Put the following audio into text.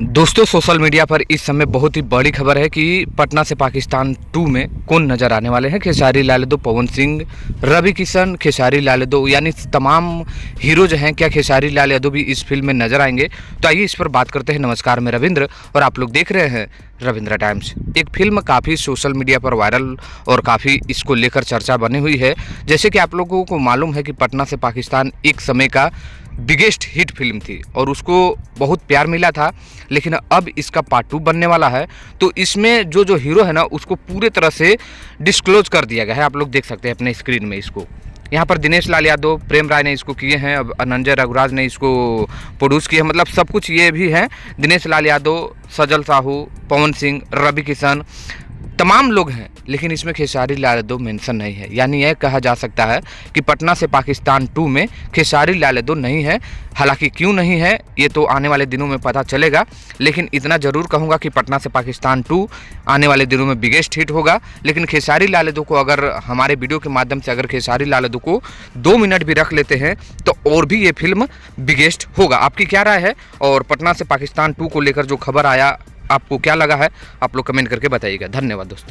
दोस्तों, social media पर इस समय बहुत ही बड़ी खबर है कि पटना से पाकिस्तान 2 में कौन नजर आने वाले हैं। खेसारी लाल यादव, पवन सिंह, रवि किशन, खेसारी लाल यादव यानी तमाम हीरो जो हैं, क्या खेसारी लाल यादव भी इस फिल्म में नजर आएंगे? तो आइए इस पर बात करते हैं। नमस्कार, मैं रविंद्र और आप लोग देख रहे हैं रविंद्र टाइम्स। एक फिल्म काफ़ी सोशल मीडिया पर वायरल और काफ़ी इसको लेकर चर्चा बनी हुई है। जैसे कि आप लोगों को मालूम है कि पटना से पाकिस्तान एक समय का बिगेस्ट हिट फिल्म थी और उसको बहुत प्यार मिला था, लेकिन अब इसका पार्ट 2 बनने वाला है। तो इसमें जो हीरो है ना, उसको पूरे तरह से डिस्क्लोज कर दिया गया है। आप लोग देख सकते हैं अपने स्क्रीन में इसको। यहाँ पर दिनेश लाल यादव, प्रेम राय ने इसको किए हैं, अब अनंजय रघुराज ने इसको प्रोड्यूस किया, मतलब सब कुछ ये भी हैं। दिनेश लाल यादव, सजल साहू, पवन सिंह, रवि किशन, तमाम लोग हैं, लेकिन इसमें खेसारी लाल यादव मेंशन नहीं है। यानी यह कहा जा सकता है कि पटना से पाकिस्तान 2 में खेसारी लाल यादव नहीं है। हालांकि क्यों नहीं है ये तो आने वाले दिनों में पता चलेगा, लेकिन इतना ज़रूर कहूँगा कि पटना से पाकिस्तान 2 आने वाले दिनों में बिगेस्ट हिट होगा। लेकिन खेसारी लाल यादव को अगर हमारे वीडियो के माध्यम से अगर खेसारी लाल यादव को 2 मिनट भी रख लेते हैं तो और भी ये फिल्म बिगेस्ट होगा। आपकी क्या राय है? और पटना से पाकिस्तान 2 को लेकर जो खबर आया, आपको क्या लगा है? आप लोग कमेंट करके बताइएगा। धन्यवाद दोस्तों।